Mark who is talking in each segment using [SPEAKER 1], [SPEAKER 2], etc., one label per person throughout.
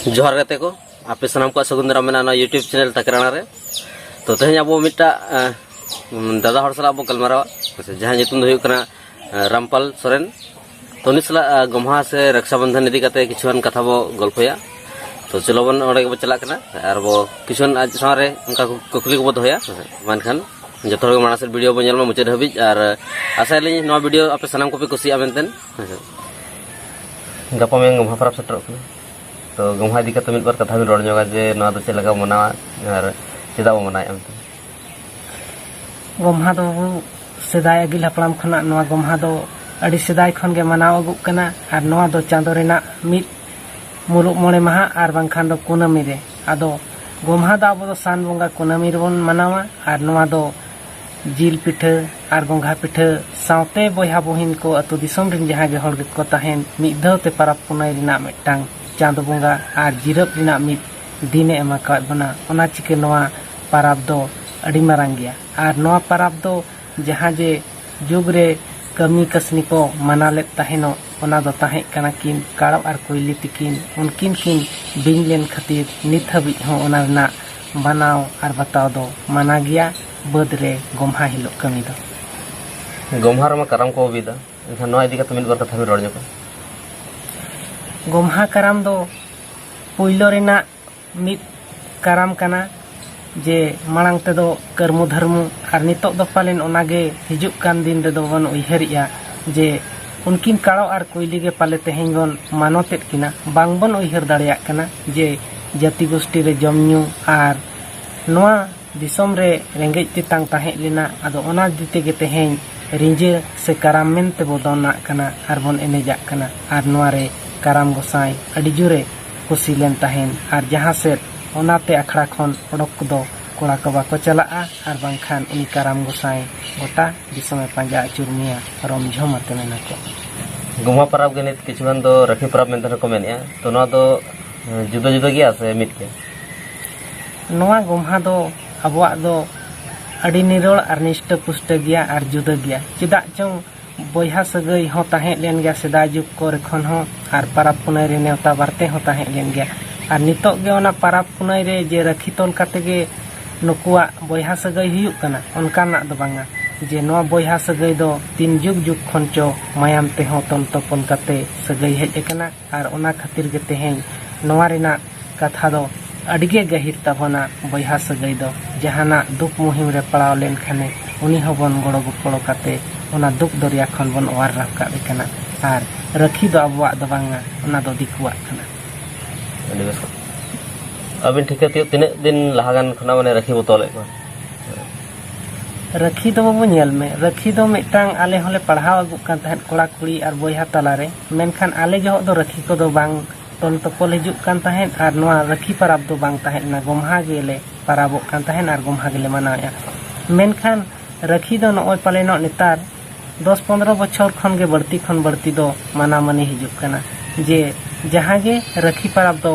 [SPEAKER 1] जोहार गाते को आपे सनाम को सगुंदरा मेना ना यूट्यूब चैनल तकराना रे तो तेज अब मिट्टा दादा हर सला अब गलमारा जहाँ नितुम दो हुयुग कना रामपाल सोरेन तो उनी सला गम्हा से रक्षाबंधन इदी काते किछुआन कथा बो गल्पया तो चलो बन ओडे बो चला कना आर बो किछुआन आज सारे उनका कुकली को बो दोया मानखान जतो हर मानस वीडियो बो नेल मा मुचाद हबि आर आशा लई नो वीडियो आपे सनाम को पे कुसिया मेनतेन गपा में गम्हा परब सेटर कना तो गम्हा इदी काते मिद बार कथा बिन रोड जोगा जे ना दो चेलगा मना आर चेदा बो मनाय am
[SPEAKER 2] गम्हा दो सेदाय अगिल हपड़ाम खना नवा गम्हा दो अड़ी सेदाय खन गे मनाव अगुक कना आर नवा दो चांदो रेना मिद मुलुग मोड़े माहा आर बांखान दो कुनामी रे आदो गम्हा दो आबो दो सान बंगा कुनामी रे बोन मनावा आर नवा दो जिल पिठा आर गंगा पिठा सावते बयहा बहिन को अतु दिसम रिन जहां गे हड़ को ताहेन मिद धौते परब पुनाय रिना मिटांग चांदो बंगा आर जिरप रिना मिद दिने एमा का बना ओना चिके नवा परब दो अड़ी मारांग गया आर नवा परब दो जहां जे जुग रे कमी कसनी को मना ले ताहेनो ओना दो ताहे कना किन काड़ो आर कोइली तिकिन उनकिन किन बिंग लेन खातिर नित हबि हो ओना ना बनाव आर बताव दो मना गया बद रे गम्हा हिलो कमी दो
[SPEAKER 1] गम्हा रमा करम को बिदा एनखान नवा इदी काते मिद बार कथा बि रोड जोगा
[SPEAKER 2] गम्हा करम दो पुइलो रेना मिद करम कना जे मांग ते दो कर्मु धर्मु आर नितो दो पालेन ओनागे हिजुक कान दिन रे दो बन उइहरिया जे उनकिन काड़ो आर कोइली गे पाले तेहेन बन मानोतेत किना बांग बन उइहर दाड़िया कना जे जाति गोष्ठी रे जमन्यू आर नोआ दिसम रे रेंगेज तितांग ताहे लेना आदो ओना दिते गे तेहेन रिंजे से कराम मेनते बो दोना कना आर बन एनेजा कना आर नोआ रे कराम गोसाई अडी जुरे खुशी लेन ताहेन आर जहां से ओनाते अखड़ा खन ओडक दो कोड़ा को बाको चला आर बांखान उनी कराम गोसाई गोटा दिसमे पांजा चुरमिया रम झमते मेना को
[SPEAKER 1] गम्हा परब गे नित किछुगान दो रखी परब मेनते को मेनिया तो नवा दो जुदा जुदा गया से मित के
[SPEAKER 2] नवा गम्हा दो अबवा दो अडी निरोल आर निष्ठ पुष्ट गया आर जुदा गया चिदा चंग बयहा सगई हो ताहे लेन गया सेदा जुग को रखन हो आर परब पुनाय रे नेवता बारते हो ताहे लेन गया आर नितो गे ओना परब पुनाय रे जे रखी तोल काते गे नुकुआ बयहा सगई हुयुग कना उनकाना दो बांगा जे नवा बयहा सगई दो तीन जुग जुग खनचो मायाम ते हो तोल तोपन काते सगई हेज कना आर ओना खातिर गे तेहेन नवा रेना कथा दो अडिगे गहिर तबना बयहा सगई दो जहाना दुख मुहिम रे पड़ाव लेन खाने उनी होबन गड़ो गुपड़ो काते ओना दुख दरिया खन बन वार राखा कना आर रखी दो अबवा दो बांगा ओना दो दिकुआ कना
[SPEAKER 1] अबिन ठीक है तीन दिन लहागान खना माने रखी बोतले को
[SPEAKER 2] रखी दो बाबू नेल में रखी दो मिटांग आले होले पढ़ाव अगु कान तहन कोड़ा कुड़ी आर बयहा तलारे मेनखान आले जो दो रखी को दो बांग तोल तोपल हिजुक कान तहन आर नवा रखी परब दो बांग तहन ना गम्हा गेले परबो कान तहन आर गम्हा गेले मनाया मेनखान रखी दो नोय पाले नो नेतार 10-15 बछर खन गे बढ़ती दो माना मने हिजुक कना जे जहां गे रखी परब दो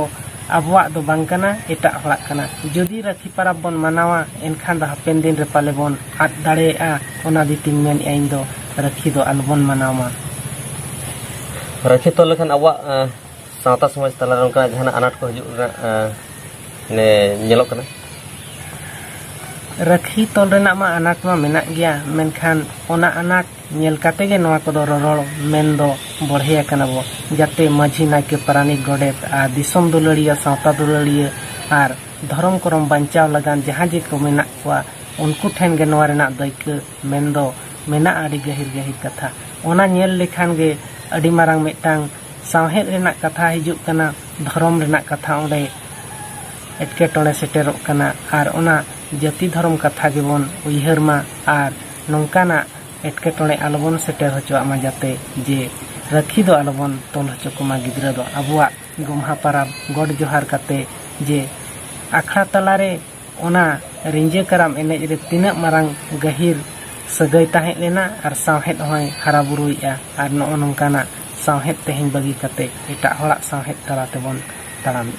[SPEAKER 2] अबवा दो बांग कना एटा हड़ा कना जदि रखी परब बन मनावा एनखान द हापेन दिन रे पाले बन आद दाड़ेआ ओना दितिन मेन आइन दो रखी दो अलबन मनावा
[SPEAKER 1] रखी तो लेखन अबवा सावता समाज तला उनका जहां अनाट को हिजुक ने नेलो कना
[SPEAKER 2] रखी तोल रेना मा अनाट मा मेना गया मेनखान ओना अनाट नेल काते गे नवा को दो रोड़ मेन दो बढ़िया कना बो जाते माझी नाके प्राणिक गोडेत आ दिसम दुलड़िया सावता दुलड़िया आर धर्म करम बांचाव लगान जहां जे को मेना कुआ उनको ठेन गे नवा रेना दैक मेन दो मेना आड़ी गहिर कथा ओना नेल लेखान गे अडी मारांग मिटांग सावहेद रेना कथा हिजुक कना धर्म रेना कथा ओंडे एटके टोणे सेटेरोक कना आर ओना जाति धर्म कथा गेबन उइहर मा आर नोंकाना एटके टोणे आलोबन सेटेर होचो मा जाते जे रखी दो आलोबन तोल होचो कुमा गिद्रा दो अबुआ गम्हा परब गड जोहार काते जे आखड़ा तलारे ओना रिंजे कराम एनेज रे तिना मारांग गहिर सगई ताहे लेना आर सावहेद होय हारा बुरुइया आर नो नोंकाना सावहेद तेहेन बगी काते एटा हड़ा सावहेद तलाते बन ताड़ाम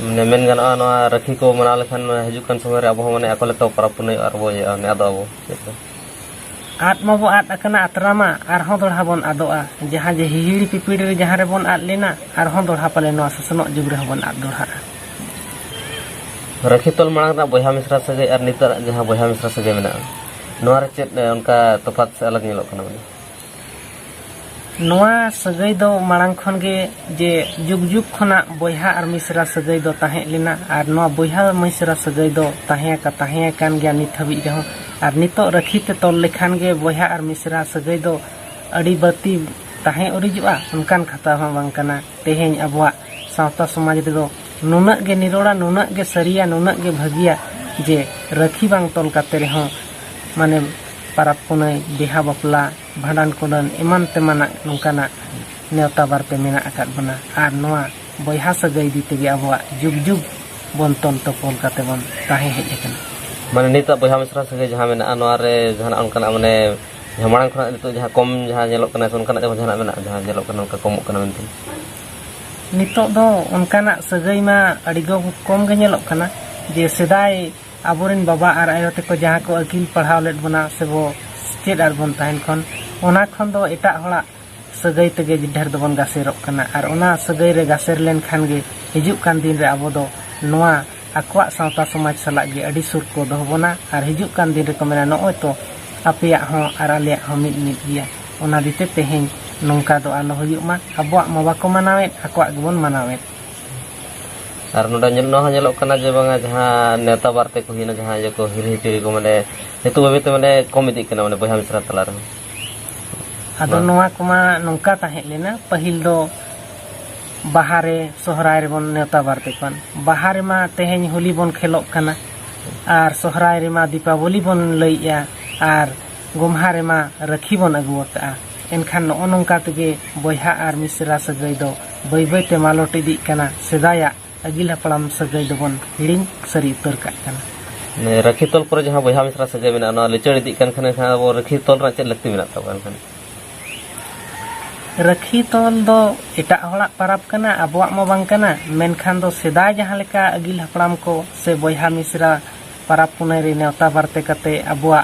[SPEAKER 1] ने मेन गाना नवा रखी को मना लेखान हिजुक कान समय रे अब माने अकले तो परब पुनै आर बो ने आदो अब
[SPEAKER 2] ᱟᱫ ᱢᱟᱵᱚ ᱟᱫ ᱟᱠᱟᱱᱟ ᱟᱛᱨᱟᱢᱟ ᱟᱨᱦᱚᱸ ᱫᱚᱲᱦᱟ ᱵᱚᱱ ᱟᱫᱚᱜᱼᱟ ᱡᱟᱦᱟᱸ ᱡᱮ ᱦᱤᱦᱤᱲᱤ ᱯᱤᱯᱤᱲᱤ ᱨᱮ ᱡᱟᱦᱟᱸ ᱨᱮᱵᱚᱱ ᱟᱫ ᱞᱮᱱᱟ ᱟᱨᱦᱚᱸ ᱫᱚᱲᱦᱟ ᱯᱟᱞᱮ ᱱᱚᱣᱟ ᱥᱚᱥᱱᱚᱜ ᱡᱩᱜᱽ ᱨᱮᱦᱚᱸ ᱵᱚᱱ ᱟᱫ ᱫᱚᱲᱦᱟᱜᱼᱟ
[SPEAKER 1] ᱨᱟᱹᱠᱷᱤ ᱛᱚᱞ ᱢᱟᱲᱟᱝ ᱨᱮᱱᱟᱜ ᱵᱚᱭᱦᱟ ᱢᱤᱥᱨᱟ ᱥᱟᱹᱜᱟᱹᱭ ᱟᱨ ᱱᱤᱛᱚᱜ ᱡᱟᱦᱟᱸ ᱵᱚᱭᱦᱟ ᱢᱤᱥᱨᱟ ᱥᱟᱹᱜᱟᱹᱭ ᱢᱮᱱᱟᱜᱼᱟ ᱱᱚᱣᱟ ᱨᱮ ᱪᱮᱫ ᱚᱱᱠᱟ ᱛᱚᱯᱷᱟᱛ ᱥᱮ ᱟᱞᱟᱜ ᱧᱮᱞᱚᱜ ᱠᱟᱱᱟ ᱢᱟᱱᱮ
[SPEAKER 2] ᱱᱚᱣᱟ ᱥᱟᱹᱜᱟᱹᱭ ᱫᱚ ᱢᱟᱲᱟᱝ ᱠᱷᱚᱱ ᱜᱮ ᱡᱮ ᱡᱩᱜᱽ ᱡᱩᱜᱽ ᱠᱷᱚᱱᱟᱜ ᱵᱚᱭᱦᱟ ᱟᱨ ᱢᱤᱥᱨᱟ ᱥᱟᱹᱜᱟᱹᱭ ᱫᱚ ᱛᱟᱦᱮᱸ ᱞᱮᱱᱟ ᱟᱨ ᱱᱚᱣᱟ ᱵᱚᱭᱦᱟ ᱢᱤᱥᱨᱟ ᱥᱟᱹᱜᱟᱹᱭ ᱫᱚ ᱛᱟᱦᱮᱸ ᱠᱟᱱ ᱜᱮᱭᱟ ᱱᱤᱛ ᱦᱟᱹᱵᱤᱡ ᱨᱮᱦᱚᱸ ᱟᱨ ᱱᱤᱛᱚᱜ ᱨᱟᱹᱠᱷᱤ te tol ᱞᱮᱠᱷᱟन ᱜᱮ ᱵᱚᱭᱦᱟ ᱟᱨ ᱢᱤᱥᱨᱟ ᱥᱟᱹᱜᱟᱹᱭ ᱫᱚ ᱟᱹᱰᱤ ᱵᱟᱹᱲᱛᱤ ᱛᱟᱦᱮᱸ ᱩᱨᱤᱡᱚᱜᱼᱟ ᱚᱱᱠᱟᱱ ᱠᱟᱛᱷᱟ ᱦᱚᱸ ᱵᱟᱝ ᱠᱟᱱᱟ ᱛᱮᱦᱮᱧ ᱟᱵᱚᱣᱟᱜ ᱥᱟᱶᱛᱟ ᱥᱚᱢᱟᱡᱽ ᱨᱮᱫᱚ ᱱᱩᱱᱟᱹᱜ ᱜᱮ ᱱᱤᱨᱚᱲᱟ ᱱᱩᱱᱟᱹᱜ ᱜᱮ ᱥᱟᱹᱨᱤᱭᱟ ᱱᱩᱱᱟᱹᱜ ᱜᱮ ᱵᱷᱟᱹᱜᱤᱭᱟ ᱡᱮ ᱨᱟᱹᱠᱷᱤ ᱵᱟᱝ ᱛᱚᱞ ᱠᱟᱛᱮ ᱨᱮᱦᱚᱸ ᱢᱟᱱᱮ ᱯᱟᱨᱟᱵᱽ ᱯᱩᱱᱟᱹᱭ ᱵᱤᱦᱟ ᱵᱟᱯᱞᱟ ᱵᱷᱟᱸᱰᱟᱱ ᱠᱚᱰᱚᱱ ᱮᱢᱟᱱ ᱛᱮᱢᱟᱱᱟᱜ ᱱᱚᱝᱠᱟᱱᱟᱜ नेवता बारते मेना अकाद बना आर नोआ बयहा सगाई दी तेगे अबुआ जुग जुग बन तल तपल काते बन ताहे हेज अकना
[SPEAKER 1] माने निता बयहा मिश्रा सगाई जहां मेना नोआ रे जहां अनकना माने मांग खना नितो जहां कम जहां नेलोक कना उनकना जहां मेना जहां नेलोक कना उनका कमोक कना मेनते
[SPEAKER 2] नितो दो उनकना सगाई मा अड़ी गो कम गे नेलोक कना जे सेदाय आबोरेन बाबा आर आयो तेको जहां को अकिल पढ़ाव लेट बना से वो चेद आर बन ताहेन खन ओना खन दो एटा हला सगाई तेगे ढेर दबन गासेरक कना आर ओना सगाई रे गासेर लेन खान गे हिजुक कान दिन रे आबो दो नोआ आक्वा सावता समाज सला गे अडी सुर को दहबना आर हिजुक कान दिन रे को मेना नोय तो आपेया हो आर आलेया हो मिद मिद गिया ओना दिते तेहेन नोंका दो आलो हुयुक मा आबोआ मा बाको मनावेत आक्वा गबन मनावेत
[SPEAKER 1] आर नोडा नेल नो नेलोक कना जे बांगा जहां नेता बारते को हिना जहां जे को हिरि हिरि को माने हेतु बाबेते माने कम इदिक कना माने बयहा मिश्रा तला रे
[SPEAKER 2] आदो नोआ कुमा नोंका ताहे लेना पहिल दो बाहरे सोहराय रे बन नेता बारते कन बाहरे मा तेहेन होली बन खेलोक कना आर सोहराय रे मा दीपावली बन लइया आर गोमहा रे मा रखी बन अगुवका एनखान नो नोंका तेगे बयहा आर मिश्रा सगाई दो बै बै ते मालोट इदी कना सेदाया अगिल हपड़ाम सगाई दो बन हिडिंग सरी उतर का कना
[SPEAKER 1] रखी तोल पर जहां बयहा मिश्रा सगाई मेना ना लिचड़ इदी कन खने खा वो रखी तोल रा चेद लगती मेना तबन खने
[SPEAKER 2] रखी तोल दो एटा हला परब कना अबुआ मा बांग कना मेनखान दो सेदाय जहां लेका अगिल हपड़ाम को से बयहा मिश्रा परब पुनै रे नेवता बारते कते अबुआ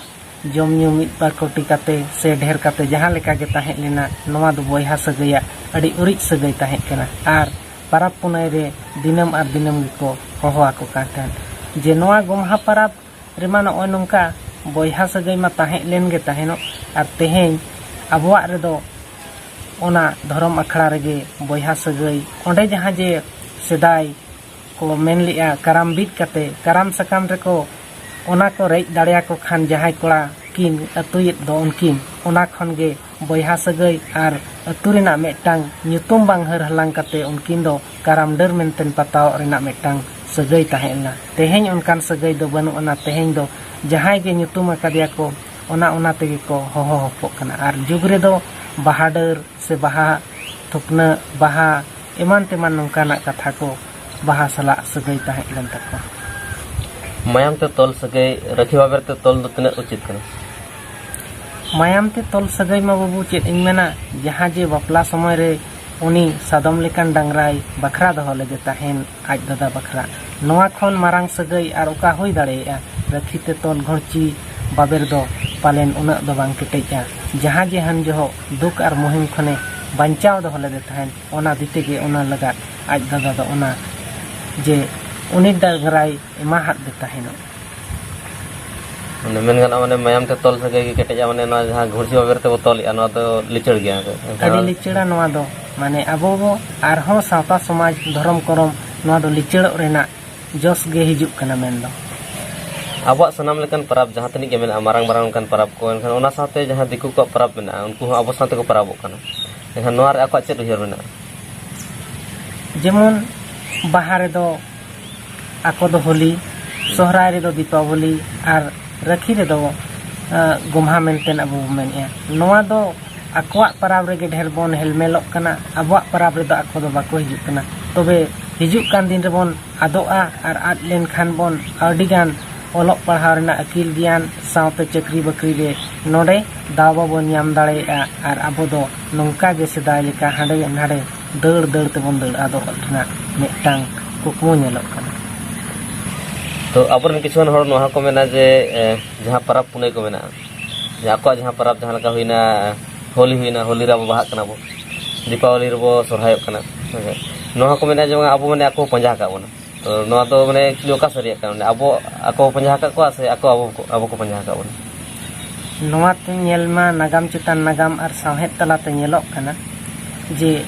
[SPEAKER 2] जम न्यू मिद बार कोटी कते से ढेर कते जहां लेका गे ताहे लेना नोआ दो बयहा सगाया अडी उरिज सगाई ताहे कना आर परब पुनै रे दिनम आर दिनम को होवा को काटन जे नोआ गोमहा परब रेमा नो नोंका बयहा सगाई मा ताहे लेन गे ताहेनो आर तेहेन अबुआ रे दो ओना धर्म अखड़ा रेगे बयहा सगाई ओंडे जहां जे सेदाय को मेन लिया कराम बीत कते कराम सकाम रे को ओना को रेज दाड़िया को खान जहां कोड़ा किन अतुयत दो उनकिन ओना खन गे बयहा सगाई आर अतु रेना मेटांग nyutum बांग हर हलांग कते उनकिन दो कराम डर मेनतेन पताव रेना मेटांग सगाई ताहेना तेहेन उनकान सगाई दो बनु ओना तेहेन दो जहां गे nyutum अकादिया को ओना तेगे को होहो होपो कना आर जुग रे दो बहादुर से बहा थुपना बहा एमान तेमान नोंकाना कथा को बहा सला सगाई ताहे लन तको
[SPEAKER 1] मायाम ते तोल सगाई रखी बाबर ते तोल दो तिना उचित कना
[SPEAKER 2] मायाम ते तोल सगाई मा बाबू चेद इन मेना जहां जे बपला समय रे उनी सादम लेकान डांगराई बखरा दहो लगे ताहेन आज दादा बखरा नोआ खन मारांग सगाई आर ओका होई दाड़ेया रखी ते तोल घोरची बाबेर दो पालेन उना दो बांग केटेजा जहां जे हन जो दुख आर मुहिम खने बंचाव दो लगे ताहेन ओना दिते गे ओना लगा आज दादा दो ओना जे उनी डांगराई एमा हात दे ताहेनो
[SPEAKER 1] मेन गाना माने मायाम ते तोल सगाई के केटेजा माने ना जहां घोरची बाबर ते बोतल या ना तो लिचड़ गया
[SPEAKER 2] अडी लिचड़ा नोआ दो माने अबो बो आर हो सावता समाज धर्म करम नोआ दो लिचड़ रेना जोस गे हिजुक कना मेन दो
[SPEAKER 1] आबो सनाम लेकन परब जहां तनी के मेना मारंग मारंग kan परब को एनखान ओना साथे जहां दिकु को परब मेना उनको आबो साथे को परबो कना एनखान नोआ रे आको चेद उहियर मेना
[SPEAKER 2] जेमन बाहर दो आको दो होली सोहराय रे दो दीपावली आर रखी रे दो गोमहा मेनतेन अबो मेनया नोआ दो आकोआ परब रे गे ढेर बोन हेलमेलक कना अबुआ परब रे दो आको दो बाको हिजुक कना तबे हिजुक कान दिन रे बोन आदोआ आर आद लेन खान बोन आडी गान ओलक पढ़ाव रेना अकिल ज्ञान सावते चक्री बकरी रे नोडे दावा बन नाम दाड़ेया आर अबो दो नोंका जे सेदाय लेका हांडे नाडे दड़ दड़ ते बन दड़ आदो अठना मेटांग कुकमु नेलक कना
[SPEAKER 1] तो अबरन किछुन हर नोहा को मेना जे जहां परब पुनै को मेना Aku jahang parab jahang leka huina Holi rabo bahak kana bo. Dipawali rabo sorhayok kana. Noha ko mena jema abo mane aku panjah ka bona. To noa to mane loka sariak kana. Abo aku panjah ka ko ase aku abo ko panjah ka bona.
[SPEAKER 2] Noa te nyel ma nagam citan nagam ar sawhet talate nyelok kana je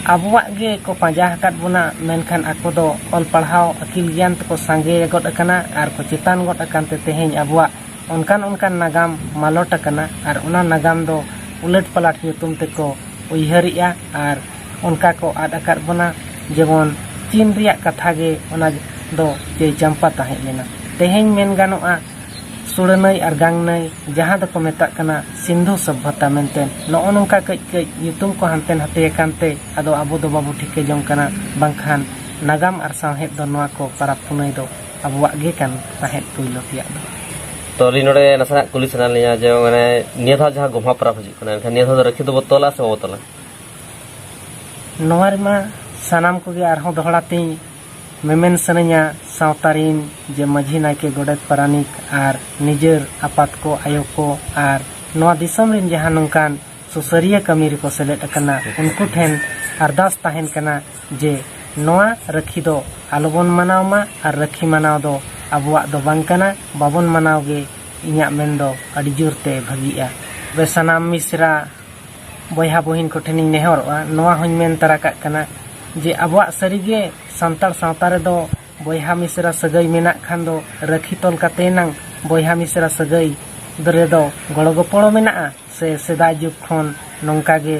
[SPEAKER 2] abuak ge ko panjah kat buna menkan aku do ol parhau akil gian ko sange got akana ar ko citan got akan te teheng abuak onkan nagam malot akana ar una nagam do ulet palat nyutum te ko uiharia ar onka ko ad akat buna jemon chin riak katha ge ona do je jampa tahe lena teheng men ganoa suranai ar gangnai jaha do ko metak kana sindhu sabbhata menten no onongka kai yutum ko hanten hate kante ado abo do babu thike jong kana bangkhan nagam ar sawhet do noa ko parap punai do abuak ge kan tahet puilo tiak do
[SPEAKER 1] To rinode nasana kulis sanalnya je mane niya tha jaha gomha parab hujuk kana kan niya tha rakhi do botola se botola.
[SPEAKER 2] noa rima sanam ko ge ar ho dohᱲাতে memen sananya sawtarin je majhi naike godet paranik ar nijer apat ko ayo ko ar noa disam rin jahan nongkan susariya kami ri ko selet akana unku then ardas tahen kana je noa rakhi do alobon manaw ma ar rakhi manaw do abuak do bang kana babon manaw ge inya men do adi jurte bhagia be sanam misra boyha bohin ko thening nehoroa noa hoin men tarakat kana je abuak sarige santar sawtare do boyha misra sagai menak khan do rakhi tol kate nang boyha misra sagai dore do golo gopolo menaa se sedai juk khon nongka ge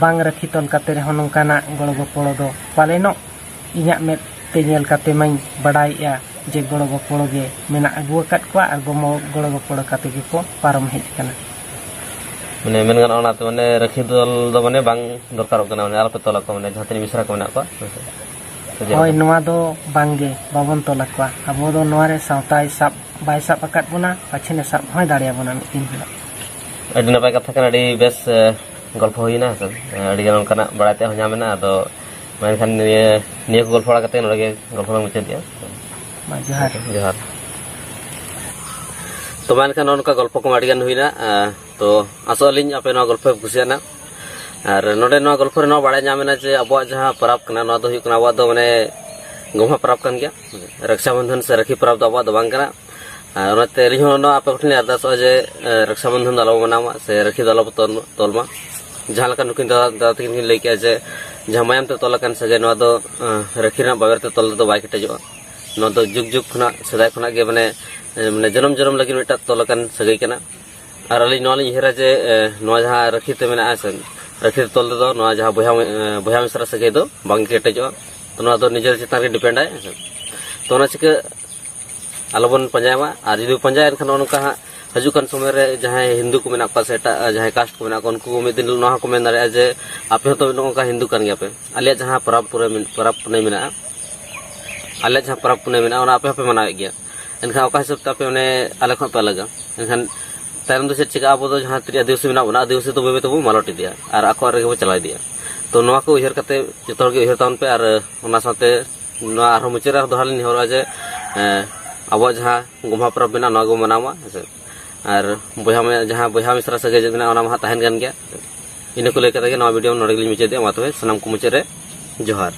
[SPEAKER 2] bang rakhi tol kate re nongkana golo gopolo do paleno inya met te nyel kate main badai ya je golo gopolo ge menak agu akat kwa ar gomo golo gopolo kate ge ko parom hej kana
[SPEAKER 1] Mane men gan ona to mane rakhi do mane bang dorkarok kana mane alpe tola ko mane jhatini misra ko menak ko.
[SPEAKER 2] Hoy noa do bangge babon tola kwa abo do noa re sawtai sap bai sap akat buna pachene sap hoy daria buna mitin hila
[SPEAKER 1] Adi napay katha kana adi bes golpo huina san. Adi gan kana barate ho nyamena ado menkan niya ko golpo la kate nore golpo lang mucet ya.
[SPEAKER 2] ma johar
[SPEAKER 1] Johar. To menkan onka golpo ko madigan huina to asolin ape no golpo kusiana. Ar node no golpo re no badai nyamena je abo jaha parab kana no do hu kana abo do mane gomha parab kan gya raksha bandhan se rakhi parab do abo do bang kana onate riho no ape khni ardas je raksha bandhan dalo manama se rakhi dalo tolma jaha laka nukin da tin lei ke je jamayam te tolakan sage no do rakhi na baber te tol do bai kete jo no do juk khna sedai khna ge mane janam lagi meta tolakan sagai kana ar ali no ali hera je no jaha rakhi te mena asen rakhi tol do no jaha boya misra sagai do bang kete jo to no do nijer chitan re depend ai to na chike alobon panjama ar judi panjai khan onka hajukan somay re jahay hindu ko menak pa seta jahay caste ko menak unku midin no ko men dare je ape to onka hindu kan gya pe alia jaha parab punai mena alia jaha parab punai mena ona ape manaw gya enkhan oka hisab ta pe one ale khon pa laga enkhan tayam do se chika abo do jaha tri adivasi mena bona adivasi to bebe to bo maloti dia ar ako re bo chalai dia to noa ko uher kate jotor ge uher taun pe ar ona sate noa ar muchera dohalin hora je abo jaha gomha parab mena noa go manawa ar boyha misra sagai mena ona ma tahen gan gya ina ko le kata ge noa video nore gli muche dia ma to sanam ko muche re johar.